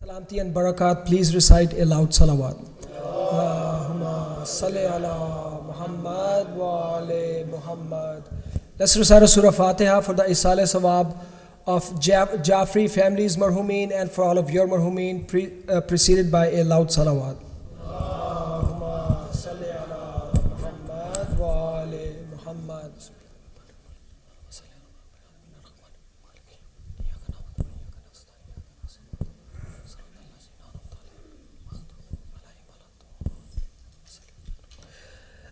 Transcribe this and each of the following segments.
calamity and barakat, please recite a loud salawat. Allahumma salli ala Muhammad wa ali Muhammad. Let's recite a Surah Fatiha for the Isale Sawab of Jafri family's marhumin and for all of your marhumin, preceded by a loud salawat. Allahumma salli ala Muhammad wa ali Muhammad.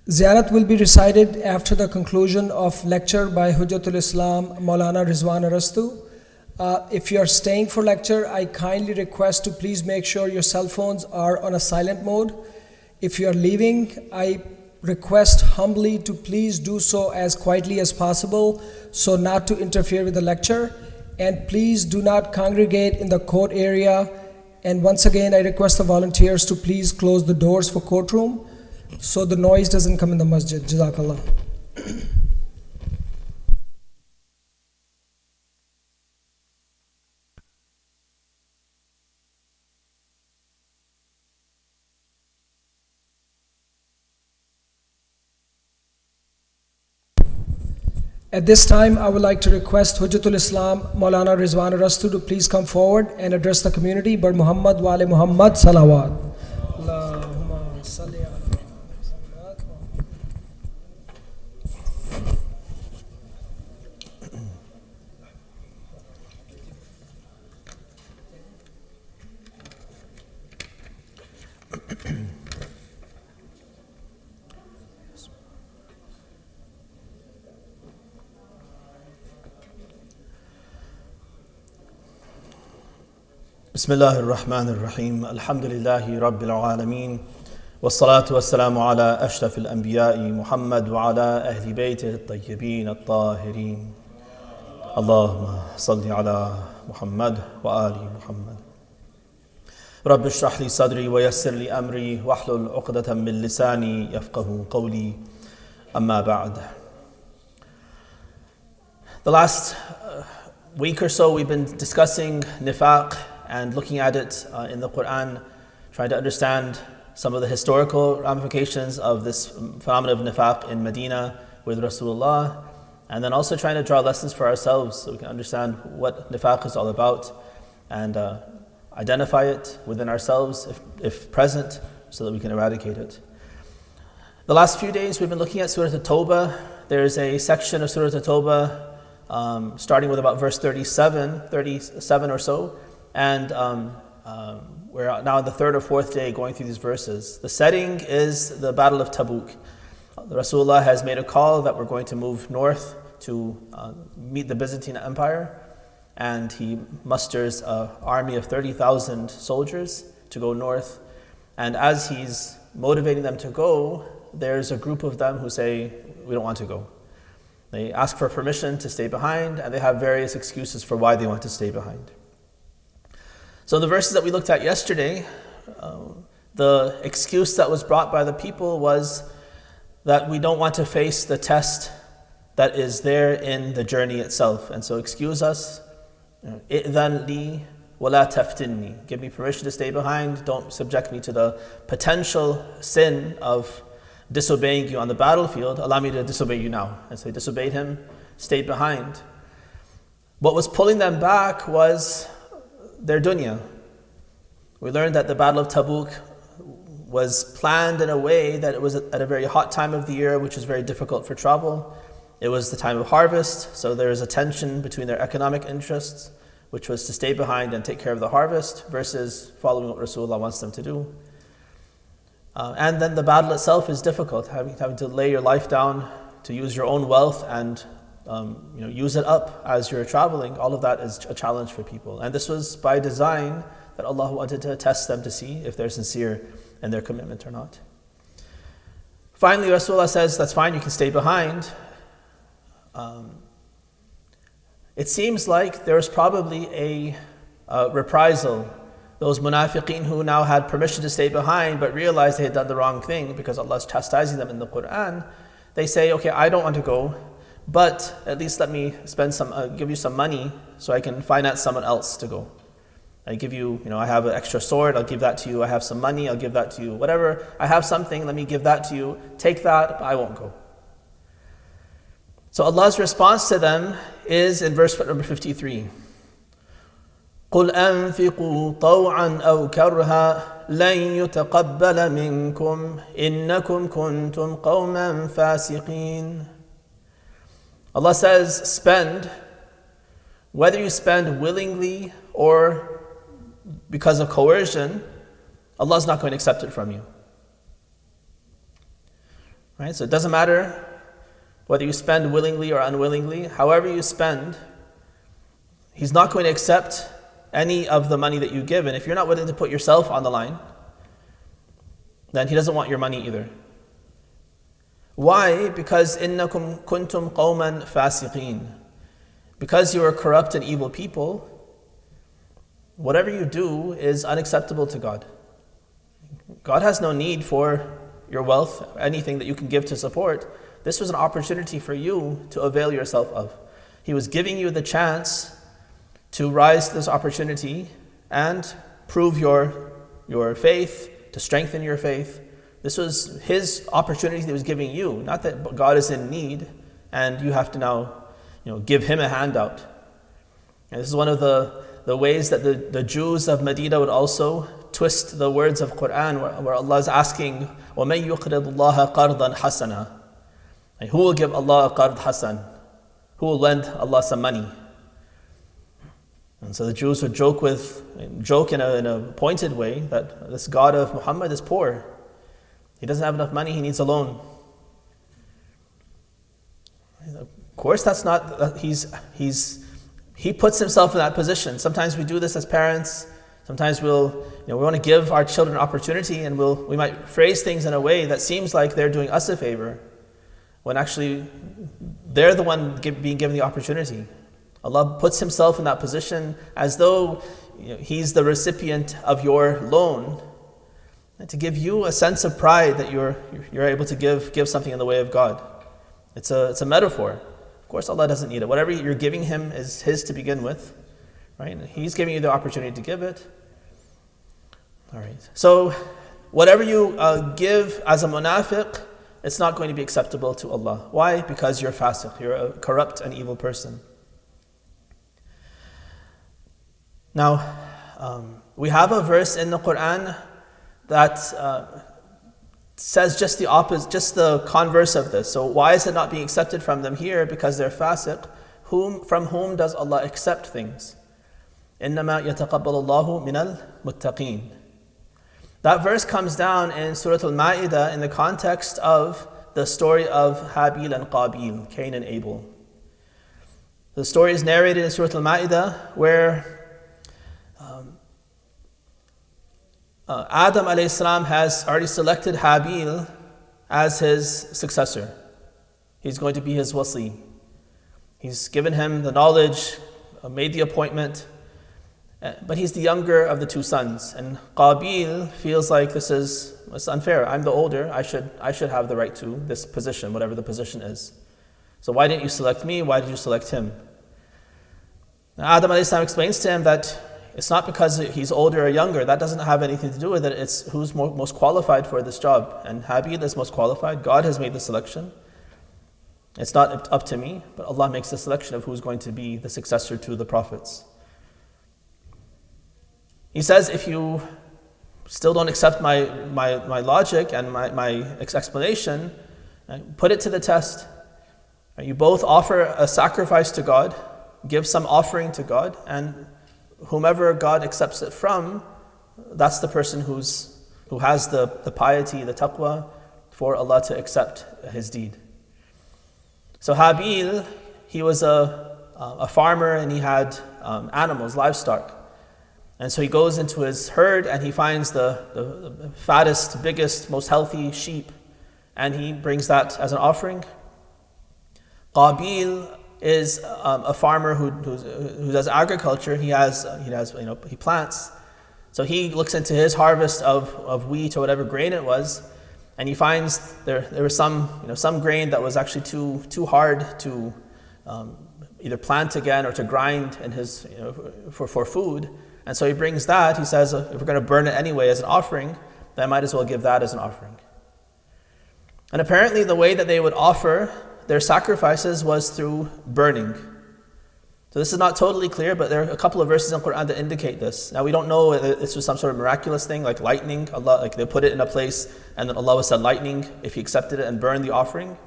Ziyarat will be recited after the conclusion of lecture by Hujjatul Islam Maulana Rizwan Arastu. If you are staying for lecture, I kindly request to please make sure your cell phones are on a silent mode. If you are leaving, I request humbly to please do so as quietly as possible, so not to interfere with the lecture. And please do not congregate in the court area. And once again, I request the volunteers to please close the doors for courtroom, so the noise doesn't come in the masjid. Jazakallah. At this time, I would like to request Hujjatul Islam Maulana Rizwan Arastu to please come forward and address the community. Bar Muhammad wa ali Muhammad salawat. Allahumma salli ala Bismillahir Rahmanir Rahim. Alhamdulillahi Rabbil Alameen. Wassalatu wassalamu ala ashrafil anbiya'i Muhammad wa ala ahli baytihi at-tayyibin at-tahirin. Allahumma salli ala Muhammad wa ali Muhammad. Rabbi shrah li sadri wa yassir li amri wahlul 'uqdatan min lisani yafqahu qawli. Amma ba'd. The last week or so we've been discussing nifaq and looking at it in the Quran, trying to understand some of the historical ramifications of this phenomenon of nifaq in Medina with Rasulullah, and then also trying to draw lessons for ourselves so we can understand what nifaq is all about and identify it within ourselves if present, so that we can eradicate it. The last few days we've been looking at Surah At-Tawbah. There's a section of Surah At-Tawbah starting with about verse 37 or so, and we're now on the third or fourth day going through these verses. The setting is the Battle of Tabuk. Rasulullah has made a call that we're going to move north to meet the Byzantine Empire, and he musters an army of 30,000 soldiers to go north. And as he's motivating them to go, there's a group of them who say, we don't want to go. They ask for permission to stay behind, and they have various excuses for why they want to stay behind. So the verses that we looked at yesterday, the excuse that was brought by the people was that we don't want to face the test that is there in the journey itself. And so excuse us, إِذَنْ لِي وَلَا تَفْتِنِّي. Give me permission to stay behind, don't subject me to the potential sin of disobeying you on the battlefield, allow me to disobey you now. And so they disobeyed him, stayed behind. What was pulling them back was their dunya. We learned that the Battle of Tabuk was planned in a way that it was at a very hot time of the year, which is very difficult for travel. It was the time of harvest, so there is a tension between their economic interests, which was to stay behind and take care of the harvest, versus following what Rasulullah wants them to do. And then the battle itself is difficult, having to lay your life down, to use your own wealth and use it up as you're traveling. All of that is a challenge for people. And this was by design, that Allah wanted to test them to see if they're sincere in their commitment or not. Finally, Rasulullah says, that's fine, you can stay behind. It seems like there's probably a reprisal. Those munafiqeen who now had permission to stay behind but realized they had done the wrong thing because Allah is chastising them in the Quran, they say, okay, I don't want to go, but at least let me give you some money so I can finance someone else to go. I give you, I have an extra sword, I'll give that to you. I have some money, I'll give that to you. Whatever, I have something, let me give that to you. Take that, but I won't go. So Allah's response to them is in verse number 53. قُلْ أَنفِقُوا طَوْعًا أَوْ كَرْهًا لَنْ يُتَقَبَّلَ مِنْكُمْ إِنَّكُمْ كُنْتُمْ قَوْمًا فَاسِقِينَ. Allah says, spend, whether you spend willingly or because of coercion, Allah is not going to accept it from you. Right? So it doesn't matter whether you spend willingly or unwillingly, however you spend, He's not going to accept any of the money that you give. And if you're not willing to put yourself on the line, then He doesn't want your money either. Why? Because إِنَّكُمْ كُنْتُمْ قَوْمًا فَاسِقِينَ. Because you are corrupt and evil people, whatever you do is unacceptable to God. God has no need for your wealth, anything that you can give to support. This was an opportunity for you to avail yourself of. He was giving you the chance to rise to this opportunity and prove your faith, to strengthen your faith. This was His opportunity that He was giving you, not that God is in need and you have to now give Him a handout. And this is one of the ways that the Jews of Medina would also twist the words of Quran, where Allah is asking, وَمَنْ يُقْرِضُ اللَّهَ قَرْضًا حَسَنًا. And who will give Allah a qard hasan? Who will lend Allah some money? And so the Jews would joke in a pointed way that this God of Muhammad is poor. He doesn't have enough money, he needs a loan. Of course, that's not, he puts himself in that position. Sometimes we do this as parents. Sometimes we want to give our children an opportunity, and we might phrase things in a way that seems like they're doing us a favor, when actually they're the one being given the opportunity. Allah puts Himself in that position as though He's the recipient of your loan, and to give you a sense of pride that you're able to give something in the way of God. It's a metaphor. Of course, Allah doesn't need it. Whatever you're giving Him is His to begin with, right? And He's giving you the opportunity to give it. All right. So, whatever you give as a munafiq, it's not going to be acceptable to Allah. Why? Because you're fasiq. You're a corrupt and evil person. Now, we have a verse in the Quran that says just the opposite, just the converse of this. So why is it not being accepted from them here? Because they're fasiq. From whom does Allah accept things? إِنَّمَا يَتَقَبَّلُ اللَّهُ مِنَ الْمُتَّقِينَ. That verse comes down in Surah Al-Ma'idah in the context of the story of Habil and Qabil, Cain and Abel. The story is narrated in Surah Al-Ma'idah where Adam alayhi salam has already selected Habil as his successor. He's going to be his wasi. He's given him the knowledge, made the appointment, but he's the younger of the two sons. And Qabil feels like it's unfair. I'm the older. I should have the right to this position, whatever the position is. So why didn't you select me? Why did you select him? Now, Adam alayhi salam explains to him that it's not because he's older or younger. That doesn't have anything to do with it. It's who's most qualified for this job. And Habil is most qualified. God has made the selection. It's not up to me, but Allah makes the selection of who's going to be the successor to the prophets. He says, if you still don't accept my logic and my explanation, put it to the test. You both offer a sacrifice to God, give some offering to God, and whomever God accepts it from, that's the person who has the piety, the taqwa, for Allah to accept his deed. So Habil, he was a farmer and he had animals, livestock. And so he goes into his herd and he finds the fattest, biggest, most healthy sheep, and he brings that as an offering. Qabil is a farmer who does agriculture. He plants. So he looks into his harvest of wheat or whatever grain it was, and he finds there was some grain that was actually too hard to either plant again or to grind in his for food. And so he brings that. He says, if we're going to burn it anyway as an offering, then I might as well give that as an offering. And apparently the way that they would offer their sacrifices was through burning. So this is not totally clear, but there are a couple of verses in the Quran that indicate this. Now we don't know whether this was some sort of miraculous thing, like lightning. Allah, like they put it in a place and then Allah would send lightning if He accepted it and burned the offering.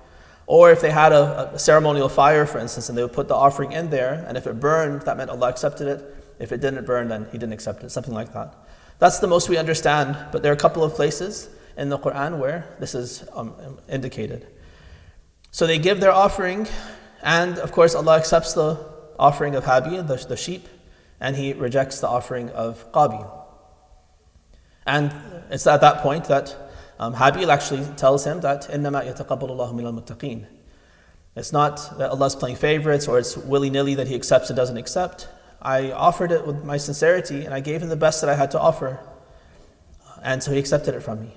Or if they had a ceremonial fire, for instance, and they would put the offering in there, and if it burned, that meant Allah accepted it. If it didn't burn, then He didn't accept it, something like that. That's the most we understand, but there are a couple of places in the Quran where this is indicated. So they give their offering, and of course Allah accepts the offering of Habil, the sheep, and He rejects the offering of Qabil. And it's at that point that Habil actually tells him that إِنَّمَا يَتَقَبَّلُ اللَّهُ مِنَ الْمُتَّقِينَ. It's not that Allah's playing favorites or it's willy-nilly that He accepts or doesn't accept. I offered it with my sincerity and I gave Him the best that I had to offer. And so He accepted it from me.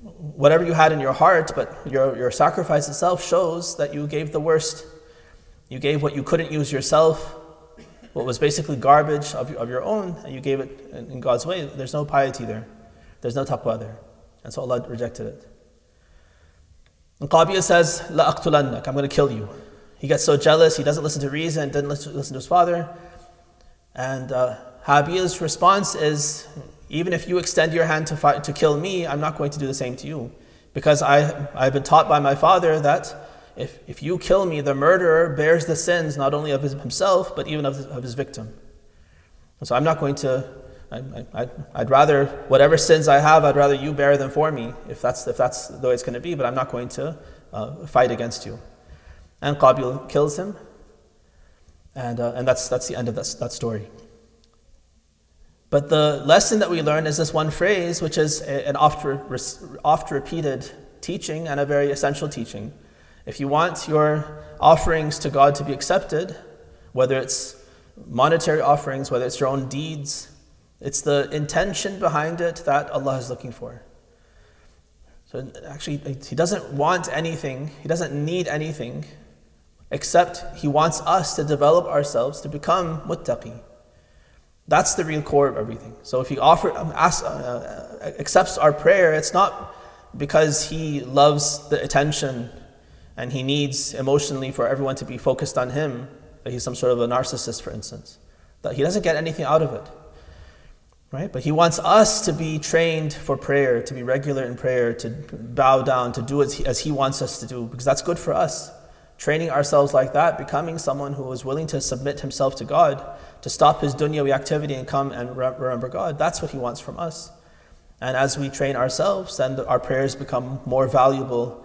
Whatever you had in your heart, but your sacrifice itself shows that you gave the worst. You gave what you couldn't use yourself, what was basically garbage of your own, and you gave it in God's way. There's no piety there. There's no taqwa there. And so Allah rejected it. And Qabil says, La aqtulannak, I'm going to kill you. He gets so jealous, he doesn't listen to reason, didn't listen to his father. And Habil's response is, even if you extend your hand to kill me, I'm not going to do the same to you. Because I've been taught by my father that if you kill me, the murderer bears the sins not only of himself, but even of his victim. And so I'm not going to, I'd rather, whatever sins I have, I'd rather you bear them for me, if that's the way it's going to be, but I'm not going to fight against you. And Qabil kills him, and that's the end of that story. But the lesson that we learn is this one phrase, which is an oft repeated teaching and a very essential teaching. If you want your offerings to God to be accepted, whether it's monetary offerings, whether it's your own deeds, it's the intention behind it that Allah is looking for. So actually, He doesn't want anything, He doesn't need anything, except He wants us to develop ourselves to become muttaqi. That's the real core of everything. So if He accepts our prayer, it's not because He loves the attention and He needs emotionally for everyone to be focused on Him, that He's some sort of a narcissist, for instance. That He doesn't get anything out of it. Right? But He wants us to be trained for prayer, to be regular in prayer, to bow down, to do as He wants us to do, because that's good for us. Training ourselves like that, becoming someone who is willing to submit himself to God, to stop his dunyawi activity and come and remember God, that's what He wants from us. And as we train ourselves, then our prayers become more valuable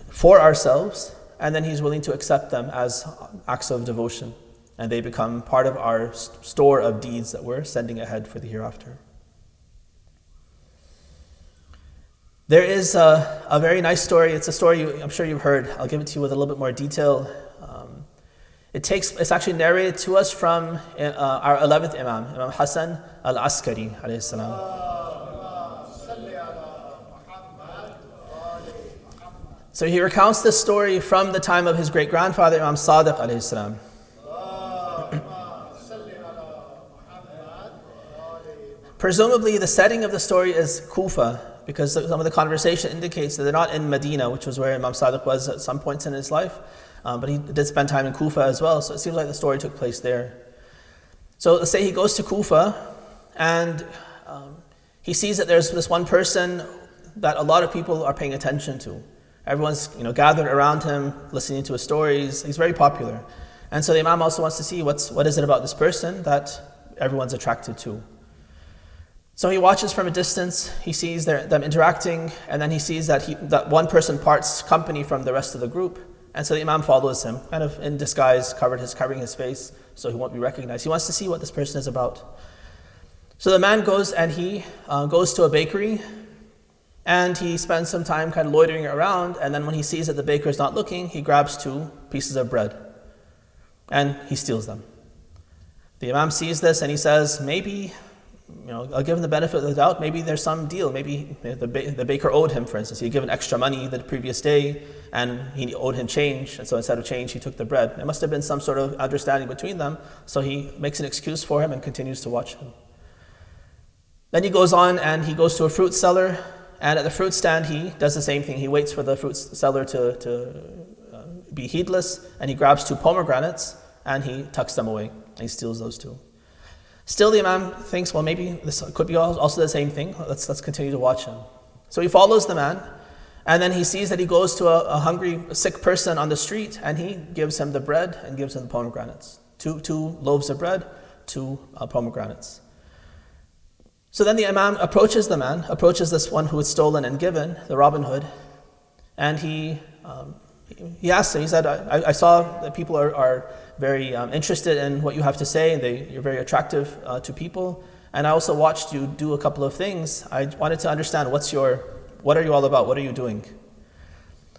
for ourselves, and then He's willing to accept them as acts of devotion. And they become part of our store of deeds that we're sending ahead for the hereafter. There is a very nice story. It's a story I'm sure you've heard. I'll give it to you with a little bit more detail. It's actually narrated to us from our 11th Imam, Imam Hassan al-Askari alayhi salam. So he recounts this story from the time of his great-grandfather, Imam Sadiq alayhi salam. Presumably the setting of the story is Kufa, because some of the conversation indicates that they're not in Medina, which was where Imam Sadiq was at some points in his life, but he did spend time in Kufa as well, so it seems like the story took place there. So let's say he goes to Kufa, and he sees that there's this one person that a lot of people are paying attention to. Everyone's gathered around him, listening to his stories. He's very popular. And so the Imam also wants to see what is it about this person that everyone's attracted to. So he watches from a distance, he sees them interacting, and then he sees that one person parts company from the rest of the group. And so the Imam follows him, kind of in disguise, covering his face, so he won't be recognized. He wants to see what this person is about. So the man goes and he goes to a bakery, and he spends some time kind of loitering around, and then when he sees that the baker is not looking, he grabs 2 pieces of bread, and he steals them. The Imam sees this and he says, maybe I'll give him the benefit of the doubt. Maybe there's some deal. Maybe the baker owed him, for instance. He had given extra money the previous day, and he owed him change. And so instead of change, he took the bread. There must have been some sort of understanding between them. So he makes an excuse for him and continues to watch him. Then he goes on and he goes to a fruit seller. And at the fruit stand, he does the same thing. He waits for the fruit seller to be heedless, and he grabs 2 pomegranates and he tucks them away. And he steals those 2. Still, the Imam thinks, well, maybe this could be also the same thing. Let's continue to watch him. So he follows the man, and then he sees that he goes to a hungry, sick person on the street, and he gives him the bread and gives him the pomegranates. Two loaves of bread, 2 pomegranates. So then the Imam approaches the man, approaches this one who had stolen and given, the Robin Hood, and he asked him, he said, I saw that people are very interested in what you have to say, and you're very attractive to people, and I also watched you do a couple of things. I wanted to understand, what are you all about? What are you doing?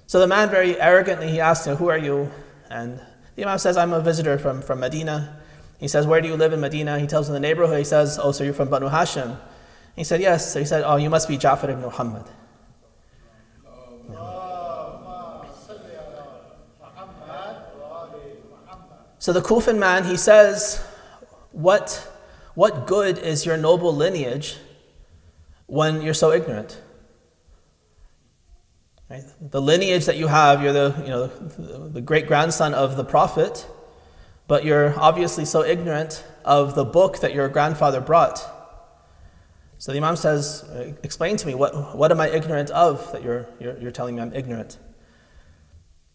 So the man very arrogantly, he asked him, who are you? And the Imam says, I'm a visitor from Medina. He says, where do you live in Medina? He tells him the neighborhood. He says, oh, so you're from Banu Hashim? He said, yes. So he said, oh, you must be Ja'far ibn Muhammad. So the Kufan man, he says, what good is your noble lineage when you're so ignorant? Right? The lineage that you have, you're the great-grandson of the Prophet, but you're obviously so ignorant of the book that your grandfather brought. So the Imam says, explain to me, what am I ignorant of that you're telling me I'm ignorant?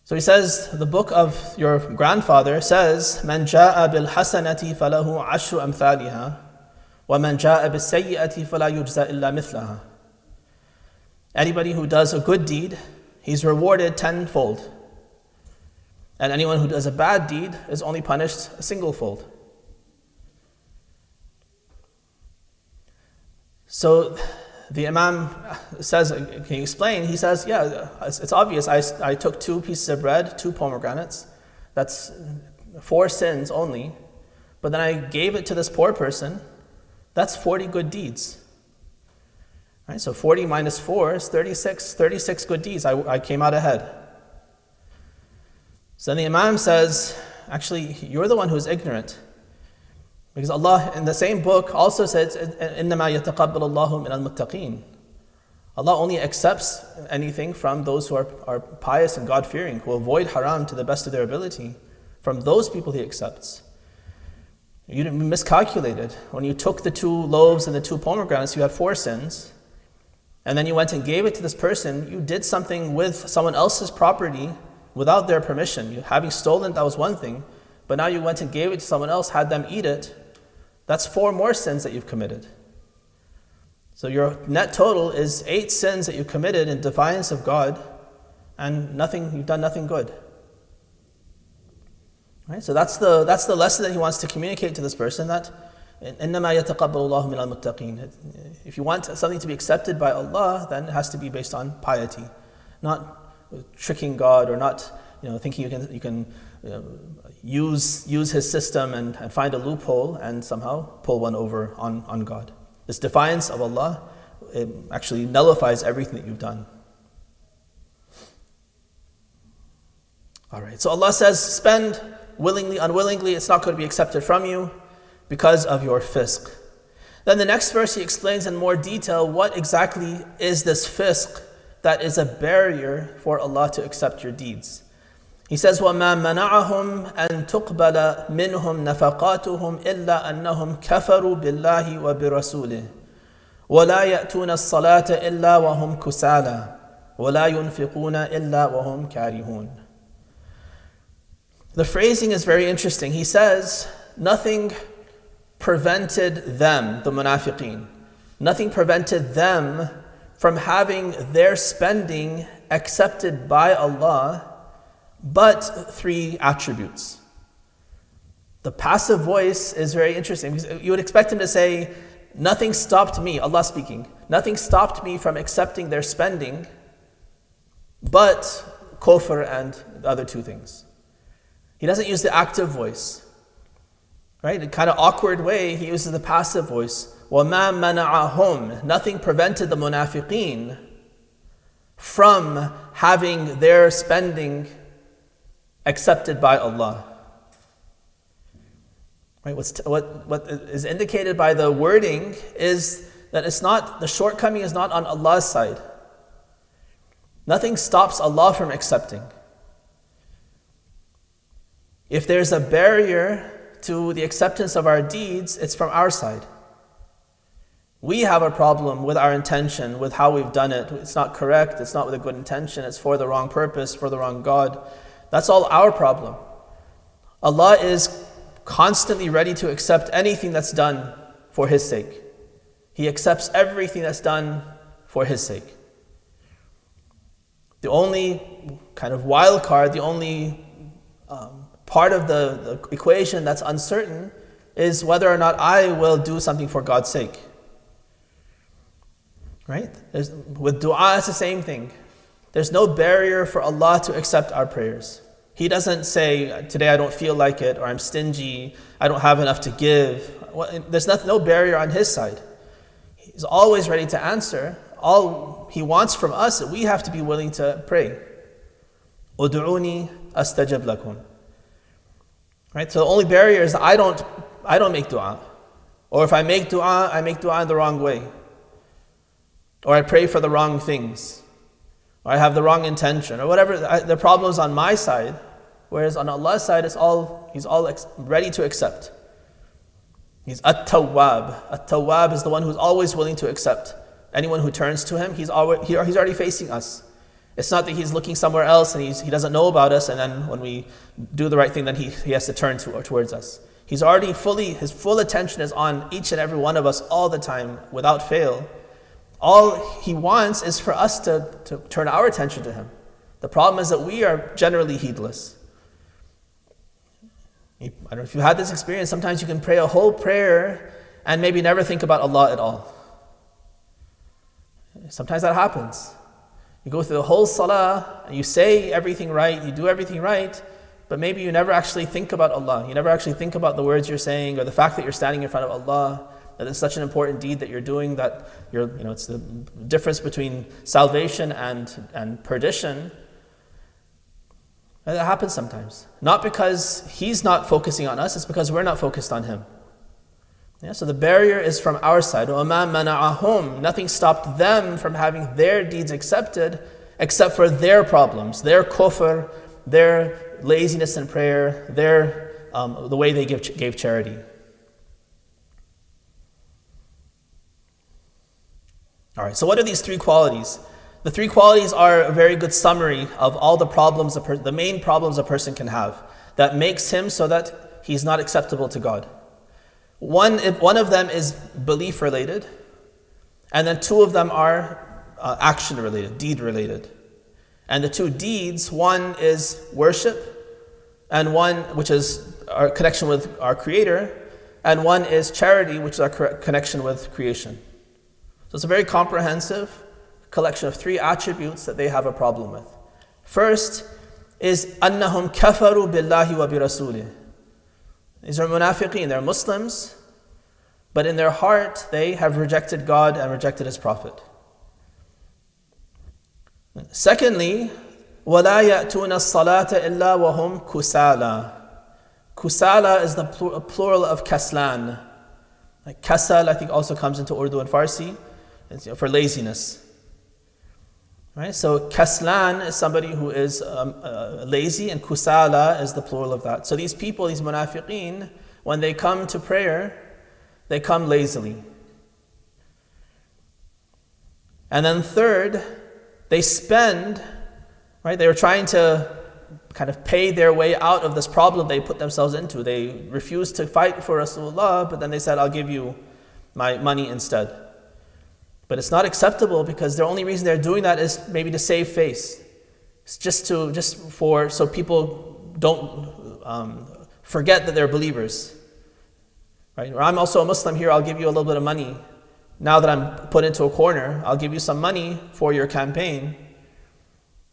So he says, the book of your grandfather says, مَنْ جَاءَ بِالْحَسَنَةِ فَلَهُ عَشْرُ أَمْثَالِهَا وَمَنْ جَاءَ بِالسَّيِّئَةِ فَلَا يُجْزَى إِلَّا مِثْلَهَا. Anybody who does a good deed, he's rewarded 10-fold. And anyone who does a bad deed is only punished a single-fold. So the Imam says, can you explain? He says, yeah, it's obvious. I took 2 pieces of bread, 2 pomegranates. That's 4 sins only. But then I gave it to this poor person. That's 40 good deeds. Right? So 40 minus 4 is 36 good deeds. I came out ahead. So then the Imam says, actually, you're the one who's ignorant. Because Allah in the same book also says, إِنَّمَا يَتَقَبَّلُ اللَّهُ مِنَ الْمُتَّقِينَ. Allah only accepts anything from those who are pious and God-fearing, who avoid haram to the best of their ability. From those people He accepts. You miscalculated. When you took the 2 loaves and the 2 pomegranates, you had 4 sins. And then you went and gave it to this person. You did something with someone else's property without their permission. Having stolen, that was one thing. But now you went and gave it to someone else, had them eat it. That's 4 more sins that you've committed. So your net total is 8 sins that you committed in defiance of God, and you've done nothing good. Right? So that's the lesson that he wants to communicate to this person, that إِنَّمَا يَتَقَبَّلُ اللَّهُ مِنَ الْمُتَّقِينَ. If you want something to be accepted by Allah, then it has to be based on piety, not tricking God, or not thinking you can use His system and find a loophole and somehow pull one over on God. This defiance of Allah, it actually nullifies everything that you've done. Alright, so Allah says, spend willingly, unwillingly, it's not going to be accepted from you because of your fisq. Then the next verse He explains in more detail what exactly is this fisq that is a barrier for Allah to accept your deeds. He says, وَمَا مَنَعَهُمْ أَن تُقْبَلَ مِنْهُمْ نَفَقَاتُهُم إِلَّا أَنَّهُمْ كَفَرُوا بِاللَّهِ وَبِرَسُولِهِ وَلَا يَأْتُونَ الصَّلَاةَ إِلَّا وَهُمْ كُسَالَى وَلَا يُنْفِقُونَ إِلَّا وَهُمْ كَارِهُونَ. The phrasing is very interesting. He says, nothing prevented them, the munafiqeen, nothing prevented them from having their spending accepted by Allah, but 3 attributes. The passive voice is very interesting. You would expect him to say, nothing stopped me, Allah speaking, nothing stopped me from accepting their spending, but kufr and the other 2 things. He doesn't use the active voice. Right? In a kind of awkward way, he uses the passive voice. وَمَا مَنَعَهُمْ. Nothing prevented the munafiqeen from having their spending accepted by Allah. Right? What is indicated by the wording is that it's not, the shortcoming is not on Allah's side. Nothing stops Allah from accepting. If there's a barrier to the acceptance of our deeds, it's from our side. We have a problem with our intention, with how we've done it. It's not correct, it's not with a good intention, it's for the wrong purpose, for the wrong God. That's all our problem. Allah is constantly ready to accept anything that's done for His sake. He accepts everything that's done for His sake. The only kind of wild card, the only part of the equation that's uncertain is whether or not I will do something for God's sake. Right? With dua, it's the same thing. There's no barrier for Allah to accept our prayers. He doesn't say, today I don't feel like it, or I'm stingy, I don't have enough to give. There's no barrier on His side. He's always ready to answer. All He wants from us is we have to be willing to pray. Udu'uni astajab lakum. Right? So the only barrier is that I don't make dua. Or if I make dua in the wrong way. Or I pray for the wrong things. Or I have the wrong intention. Or whatever, the problem is on my side. Whereas on Allah's side, He's all ready to accept. He's At-Tawwab. At-Tawwab is the one who's always willing to accept. Anyone who turns to Him, He's already facing us. It's not that He's looking somewhere else and He doesn't know about us, and then when we do the right thing, then He has to turn towards us. He's already His full attention is on each and every one of us all the time, without fail. All He wants is for us to turn our attention to Him. The problem is that we are generally heedless. I don't know if you've had this experience. Sometimes you can pray a whole prayer and maybe never think about Allah at all. Sometimes that happens. You go through the whole salah and you say everything right, you do everything right, but maybe you never actually think about Allah. You never actually think about the words you're saying or the fact that you're standing in front of Allah, that it's such an important deed that you're doing, that it's the difference between salvation and perdition. And that happens sometimes. Not because He's not focusing on us, it's because we're not focused on Him. Yeah, so the barrier is from our side. وَمَا مَنَعَهُمْ. Nothing stopped them from having their deeds accepted except for their problems, their kufr, their laziness in prayer, the way they gave charity. All right, so what are these three qualities? The three qualities are a very good summary of all the problems, the main problems a person can have that makes him so that he's not acceptable to God. One of them is belief related, and then two of them are action related, deed related. And the two deeds, one is worship, and one which is our connection with our Creator, and one is charity, which is our connection with creation. So it's a very comprehensive collection of three attributes that they have a problem with. First is أَنَّهُمْ كَفَرُوا بِاللَّهِ وَبِرَسُولِهِ. These are munafiqeen, they're Muslims, but in their heart they have rejected God and rejected His Prophet. Secondly, وَلَا يَأْتُونَ الصَّلَاةَ إِلَّا وَهُمْ كُسَالَى. Kusala is the plural of kaslan. Like kasal, I think, also comes into Urdu and Farsi. It's, for laziness. Right? So kaslan is somebody who is lazy, and kusala is the plural of that. So these people, these munafiqeen, when they come to prayer, they come lazily. And then third, they spend, right? They were trying to kind of pay their way out of this problem they put themselves into. They refused to fight for Rasulullah, but then they said, I'll give you my money instead. But it's not acceptable, because the only reason they're doing that is maybe to save face. It's so people don't forget that they're believers. Right? Or I'm also a Muslim here, I'll give you a little bit of money. Now that I'm put into a corner, I'll give you some money for your campaign.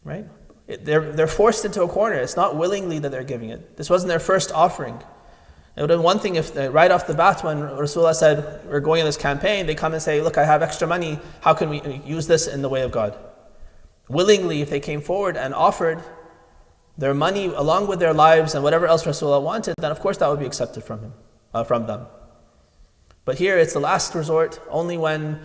Right? They're forced into a corner. It's not willingly that they're giving it. This wasn't their first offering. It would have been one thing if right off the bat when Rasulullah said, we're going on this campaign, they come and say, look, I have extra money, how can we use this in the way of God? Willingly, if they came forward and offered their money along with their lives and whatever else Rasulullah wanted, then of course that would be accepted from them. But here it's the last resort, only when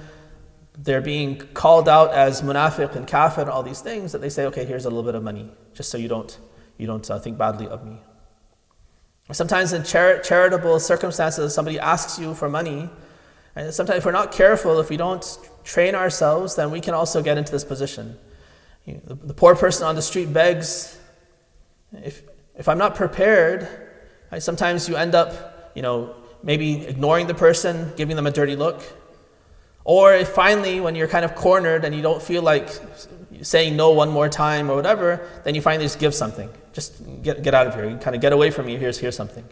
they're being called out as munafiq and kafir and all these things that they say, okay, here's a little bit of money, just so you don't think badly of me. Sometimes in charitable circumstances, somebody asks you for money, and sometimes if we're not careful, if we don't train ourselves, then we can also get into this position. The poor person on the street begs. If I'm not prepared, sometimes you end up, maybe ignoring the person, giving them a dirty look. Or if finally, when you're kind of cornered and you don't feel like saying no one more time or whatever, then you finally just give something. Just get out of here. You kind of get away from me. Here's something.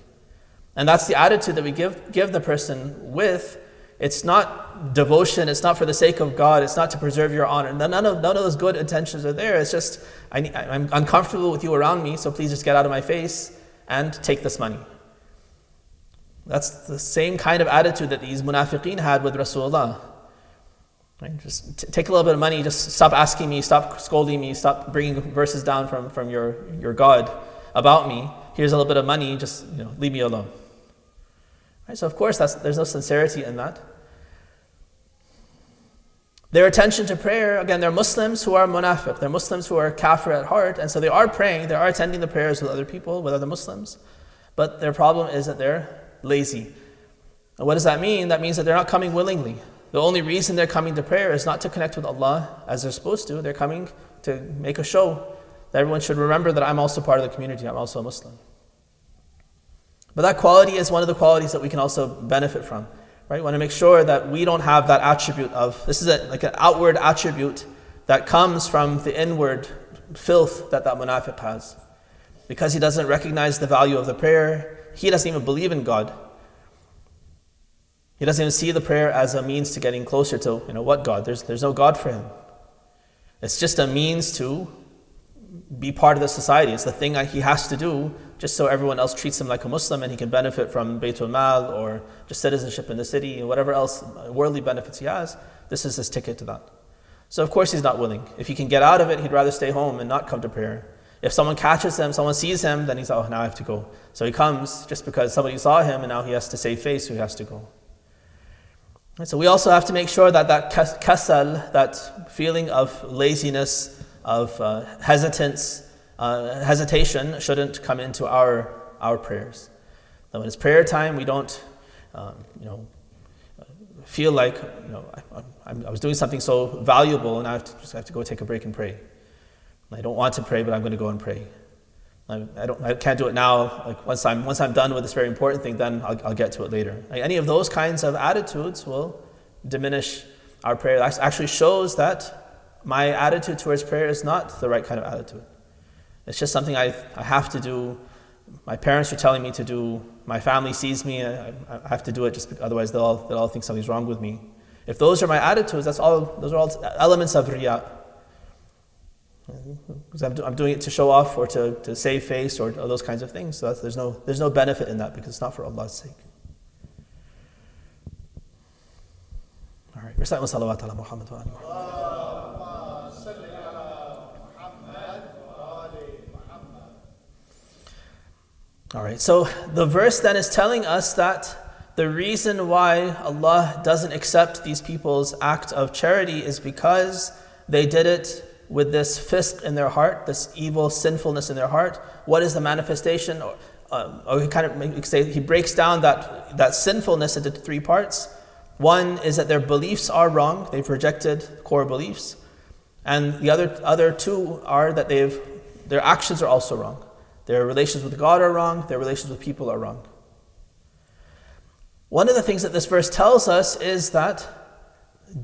And that's the attitude that we give the person with. It's not devotion. It's not for the sake of God. It's not to preserve your honor. None of those good intentions are there. It's just, I'm uncomfortable with you around me, so please just get out of my face and take this money. That's the same kind of attitude that these munafiqeen had with Rasulullah. Right? Just take a little bit of money, just stop asking me, stop scolding me, stop bringing verses down from your God about me. Here's a little bit of money, just leave me alone. Right? So of course there's no sincerity in that. Their attention to prayer, again, they're Muslims who are munafiq, they're Muslims who are kafir at heart, and so they are praying, they are attending the prayers with other people, with other Muslims, but their problem is that they're lazy. And what does that mean? That means that they're not coming willingly. The only reason they're coming to prayer is not to connect with Allah as they're supposed to. They're coming to make a show that everyone should remember that I'm also part of the community, I'm also a Muslim. But that quality is one of the qualities that we can also benefit from. Right? We want to make sure that we don't have that attribute of, this is like an outward attribute that comes from the inward filth that munafiq has. Because he doesn't recognize the value of the prayer, he doesn't even believe in God. He doesn't even see the prayer as a means to getting closer to, what God? There's no God for him. It's just a means to be part of the society. It's the thing that he has to do just so everyone else treats him like a Muslim and he can benefit from Baytul Mal or just citizenship in the city and whatever else worldly benefits he has. This is his ticket to that. So of course he's not willing. If he can get out of it, he'd rather stay home and not come to prayer. If someone catches him, someone sees him, then he's like, oh, now I have to go. So he comes just because somebody saw him and now he has to save face, so he has to go. And so we also have to make sure that kasal, that feeling of laziness, of hesitation shouldn't come into our prayers. That when it's prayer time, we don't, feel like, I was doing something so valuable and I have to go take a break and pray. I don't want to pray, but I'm going to go and pray. I can't do it now. Like once I'm done with this very important thing, then I'll get to it later. Like any of those kinds of attitudes will diminish our prayer. That actually shows that my attitude towards prayer is not the right kind of attitude. It's just something I have to do. My parents are telling me to do. My family sees me. I have to do it just because otherwise they'll all think something's wrong with me. If those are my attitudes, those are all elements of riya. Because I'm doing it to show off or to save face or those kinds of things. So there's no benefit in that because it's not for Allah's sake. All right, recite wa salawat ala Muhammad wa ali Muhammad. All right, so the verse then is telling us that the reason why Allah doesn't accept these people's act of charity is because they did it with this fisq in their heart, this evil sinfulness in their heart. What is the manifestation? Or he kind of say he breaks down that sinfulness into three parts. One is that their beliefs are wrong; they've rejected core beliefs, and the other two are that their actions are also wrong. Their relations with God are wrong. Their relations with people are wrong. One of the things that this verse tells us is that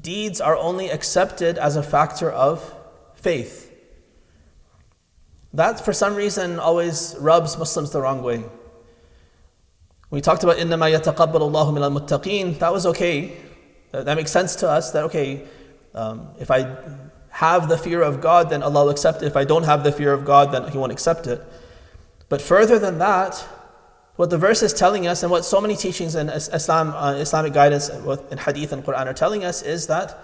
deeds are only accepted as a factor of faith. That, for some reason, always rubs Muslims the wrong way. We talked about إِنَّمَا يَتَقَبَّلُ اللَّهُ مِنَ الْمُتَّقِينَ. That was okay. That makes sense to us that, okay, if I have the fear of God, then Allah will accept it. If I don't have the fear of God, then He won't accept it. But further than that, what the verse is telling us, and what so many teachings in Islam, Islamic guidance in Hadith and Quran are telling us, is that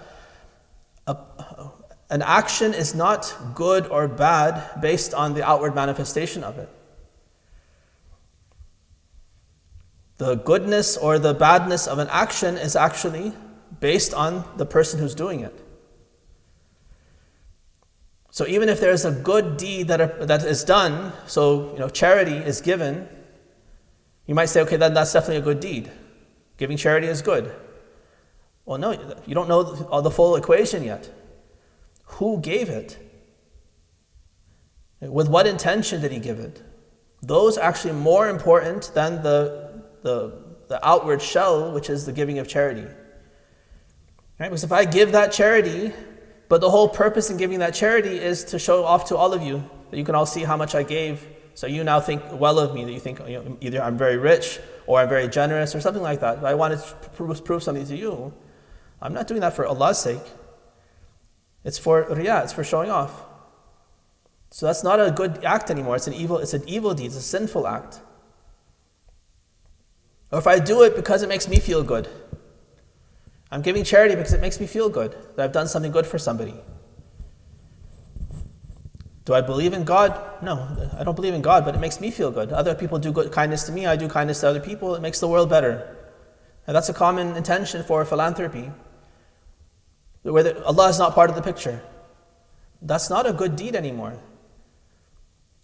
an action is not good or bad based on the outward manifestation of it. The goodness or the badness of an action is actually based on the person who's doing it. So even if there's a good deed that is done, so charity is given, you might say, okay, then that's definitely a good deed. Giving charity is good. Well, no, you don't know the full equation yet. Who gave it? With what intention did he give it? Those are actually more important than the outward shell, which is the giving of charity. Right? Because if I give that charity, but the whole purpose in giving that charity is to show off to all of you, that you can all see how much I gave, so you now think well of me, that you think either I'm very rich or I'm very generous or something like that. But I wanted to prove something to you. I'm not doing that for Allah's sake. It's for riyah, it's for showing off. So that's not a good act anymore. It's an evil deed, it's a sinful act. Or if I do it because it makes me feel good. I'm giving charity because it makes me feel good, that I've done something good for somebody. Do I believe in God? No, I don't believe in God, but it makes me feel good. Other people do good kindness to me, I do kindness to other people, it makes the world better. And that's a common intention for philanthropy. Where Allah is not part of the picture. That's not a good deed anymore.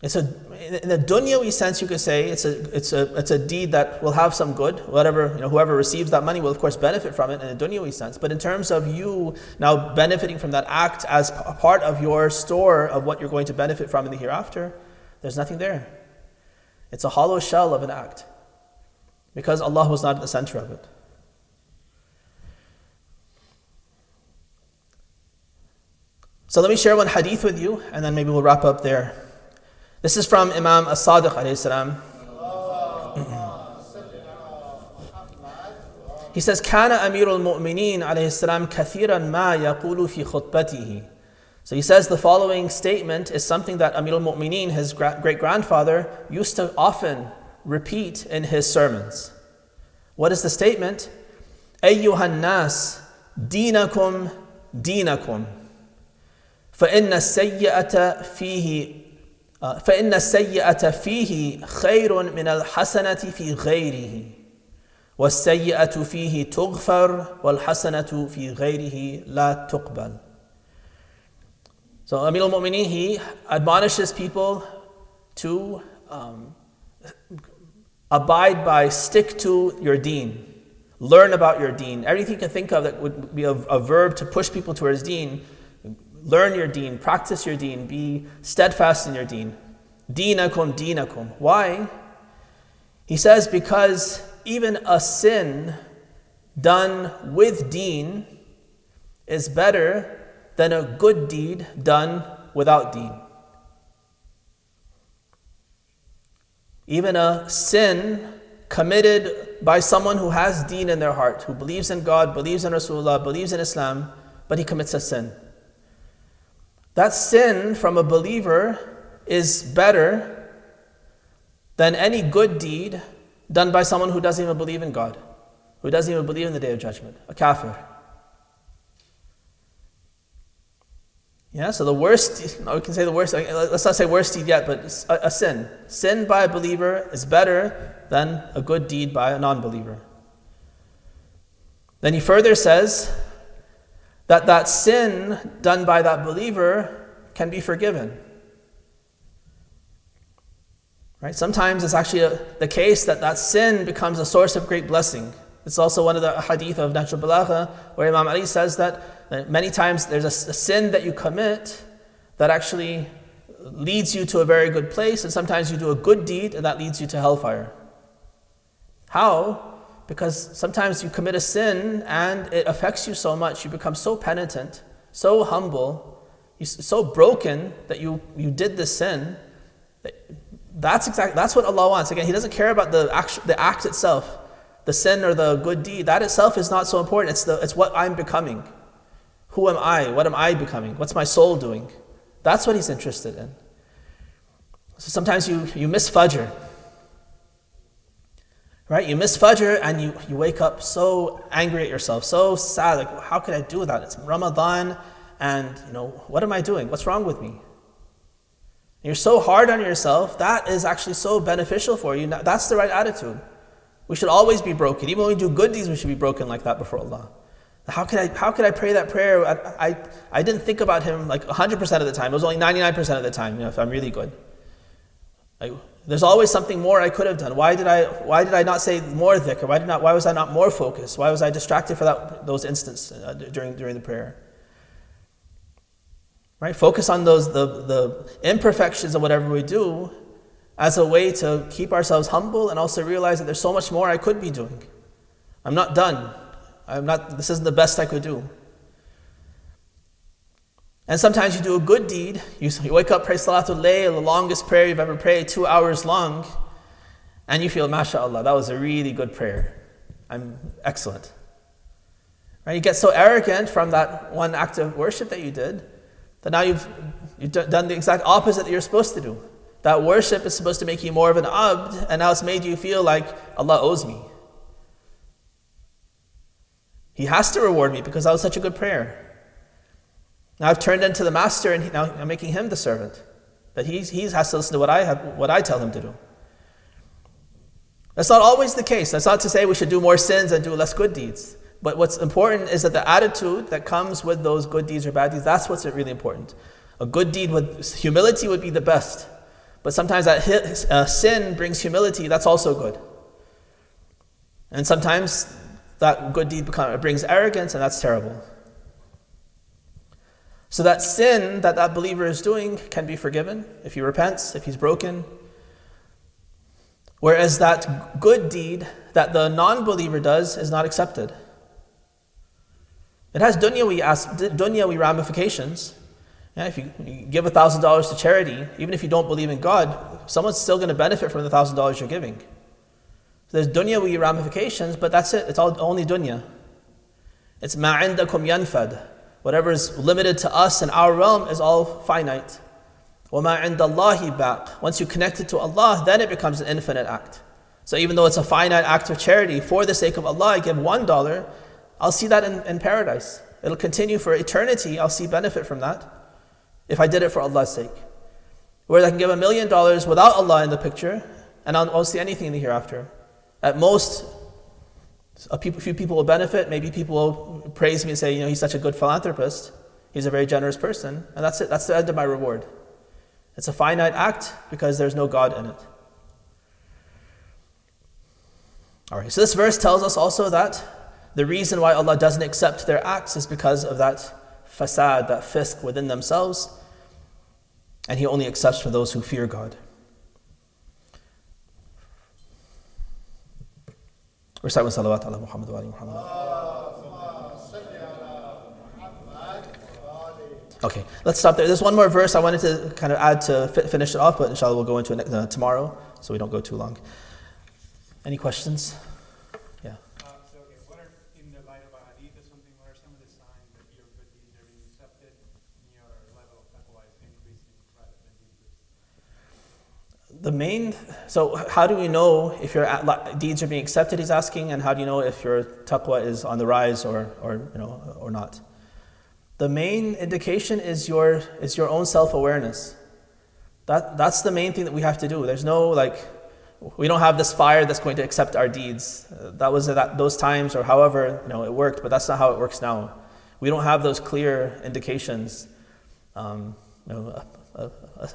In a dunyawi sense, you could say it's a deed that will have some good. Whoever receives that money will of course benefit from it in a dunyawi sense. But in terms of you now benefiting from that act as a part of your store of what you're going to benefit from in the hereafter, there's nothing there. It's a hollow shell of an act, because Allah was not at the center of it. So let me share one hadith with you, and then maybe we'll wrap up there. This is from Imam As-Sadiq alayhi salam. He says, كان أمير المؤمنين عليه السلام كثيرا ما يقول في خطبته. So he says the following statement is something that Amir al-Mu'mineen, his great-grandfather, used to often repeat in his sermons. What is the statement? أيها الناس دينكم دينكم فإن السيئة فيه خير من الحسنة في غيره والسيئة فيه تغفر والحسنة في غيره لا تقبل. So Amir al-Mu'mineen, he admonishes people to abide by, stick to your deen. Learn about your deen. Everything you can think of that would be a verb to push people towards deen. Learn your deen, practice your deen, be steadfast in your deen. Deenakum, deenakum. Why? He says because even a sin done with deen is better than a good deed done without deen. Even a sin committed by someone who has deen in their heart, who believes in God, believes in Rasulullah, believes in Islam, but he commits a sin. That sin from a believer is better than any good deed done by someone who doesn't even believe in God, who doesn't even believe in the Day of Judgment, a kafir. Yeah, so the worst, we can say the worst, let's not say worst deed yet, but a sin. Sin by a believer is better than a good deed by a non-believer. Then he further says that sin done by that believer can be forgiven. Right? Sometimes it's actually the case that sin becomes a source of great blessing. It's also one of the hadith of Nahj al-Balagha where Imam Ali says that many times there's a sin that you commit that actually leads you to a very good place, and sometimes you do a good deed and that leads you to hellfire. How? Because sometimes you commit a sin and it affects you so much, you become so penitent, so humble, you're so broken that you did this sin. That's what Allah wants. Again, He doesn't care about the act itself, the sin or the good deed. That itself is not so important. It's what I'm becoming. Who am I? What am I becoming? What's my soul doing? That's what He's interested in. So sometimes you miss Fajr. Right? You miss Fajr and you wake up so angry at yourself, so sad, like, how could I do that? It's Ramadan and, what am I doing? What's wrong with me? You're so hard on yourself, that is actually so beneficial for you. That's the right attitude. We should always be broken. Even when we do good deeds, we should be broken like that before Allah. How could I pray that prayer? I didn't think about Him like 100% of the time. It was only 99% of the time, if I'm really good. There's always something more I could have done. Why did I not say more dhikr? Why was I not more focused? Why was I distracted for those instants during the prayer? Right? Focus on the imperfections of whatever we do as a way to keep ourselves humble and also realize that there's so much more I could be doing. I'm not done. This isn't the best I could do. And sometimes you do a good deed, you wake up, pray Salatul Layl, the longest prayer you've ever prayed, 2 hours long, and you feel, MashaAllah, that was a really good prayer. I'm excellent. Right? You get so arrogant from that one act of worship that you did, that now you've done the exact opposite that you're supposed to do. That worship is supposed to make you more of an abd, and now it's made you feel like Allah owes me. He has to reward me because that was such a good prayer. Now I've turned into the master and now I'm making him the servant. That he has to listen to what I tell him to do. That's not always the case. That's not to say we should do more sins and do less good deeds. But what's important is that the attitude that comes with those good deeds or bad deeds, that's what's really important. A good deed with humility would be the best. But sometimes that sin brings humility, that's also good. And sometimes that good deed brings arrogance, and that's terrible. So that sin that believer is doing can be forgiven if he repents, if he's broken. Whereas that good deed that the non-believer does is not accepted. It has dunyawi ramifications. Yeah, if you give $1,000 to charity, even if you don't believe in God, someone's still going to benefit from the $1,000 you're giving. So there's dunyawi ramifications, but that's it. It's only dunya. It's ma indakum yanfad. Whatever is limited to us and our realm is all finite. وَمَا عِنْدَ اللَّهِ بَاقٍ. Once you connect it to Allah, then it becomes an infinite act. So even though it's a finite act of charity, for the sake of Allah, I give $1, I'll see that in paradise. It'll continue for eternity. I'll see benefit from that if I did it for Allah's sake. Whereas I can give $1 million without Allah in the picture, and I won't see anything in the hereafter. At most, a few people will benefit. Maybe people will praise me and say, he's such a good philanthropist. He's a very generous person. And that's it. That's the end of my reward. It's a finite act because there's no God in it. Alright, so this verse tells us also that the reason why Allah doesn't accept their acts is because of that fasad, that fisk within themselves. And He only accepts for those who fear God. Recite with salawat ala Muhammad wa ali Muhammad. Okay, let's stop there. There's one more verse I wanted to kind of add to finish it off, but inshallah we'll go into it tomorrow, so we don't go too long. Any questions? Yeah. What are, in the light of a hadith or something, what are some of the signs that your good deeds are being accepted and your level of taqwa is increasing rather than decreasing? So how do we know if your deeds are being accepted, he's asking, and how do you know if your taqwa is on the rise or not? The main indication is your own self-awareness. That's the main thing that we have to do. There's no we don't have this fire that's going to accept our deeds. That was at those times or however it worked, but that's not how it works now. We don't have those clear indications. A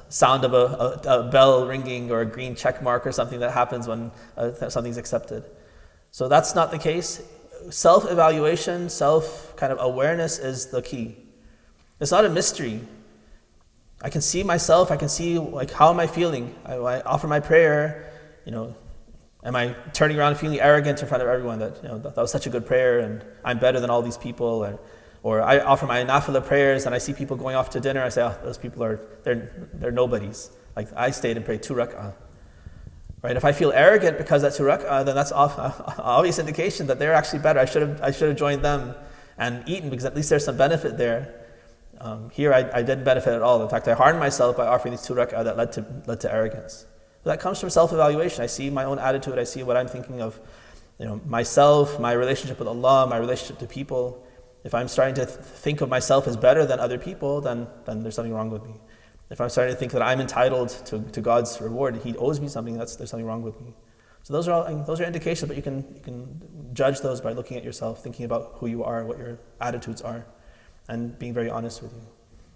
sound of a bell ringing or a green check mark or something that happens when something's accepted. So that's not the case. Self-evaluation, self-awareness is the key. It's not a mystery. I can see myself, I can see how am I feeling? I offer my prayer, am I turning around feeling arrogant in front of everyone that that was such a good prayer and I'm better than all these people, or I offer my nafilah prayers and I see people going off to dinner, I say, those people they're nobodies. I stayed and prayed 2 rak'ah. Right? If I feel arrogant because that's 2 rak'ah, then that's obvious indication that they're actually better. I should have joined them and eaten because at least there's some benefit there. Here I didn't benefit at all. In fact, I harmed myself by offering these 2 rak'ah that led to arrogance. That comes from self-evaluation. I see my own attitude. I see what I'm thinking of, myself, my relationship with Allah, my relationship to people. If I'm starting to think of myself as better than other people, then there's something wrong with me. If I'm starting to think that I'm entitled to God's reward, He owes me something, there's something wrong with me. So those are indications, but you can judge those by looking at yourself, thinking about who you are, what your attitudes are, and being very honest with you.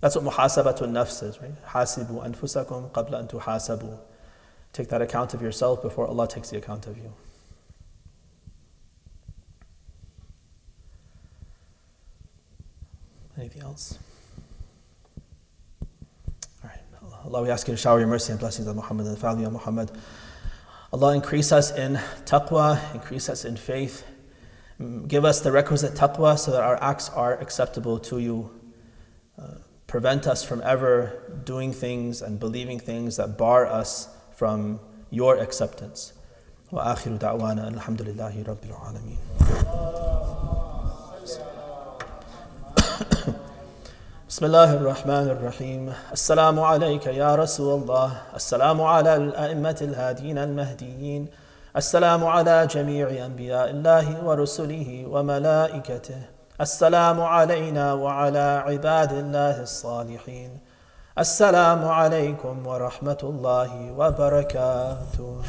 That's what muhasabatun nafs is, right? Hasibu anfusakum qabla an tuhasabu. Take that account of yourself before Allah takes the account of you. Anything else? All right. Allah, we ask you to shower your mercy and blessings on Muhammad and the family of Muhammad. Allah, increase us in taqwa, increase us in faith. Give us the requisite taqwa so that our acts are acceptable to you. Prevent us from ever doing things and believing things that bar us from your acceptance. Wa akhiru da'wana alhamdulillahi rabbil alameen. بسم الله الرحمن الرحيم السلام عليك يا رسول الله السلام على الأئمة الهادين المهديين السلام على جميع أنبياء الله ورسله وملائكته السلام علينا وعلى عباد الله الصالحين السلام عليكم ورحمة الله وبركاته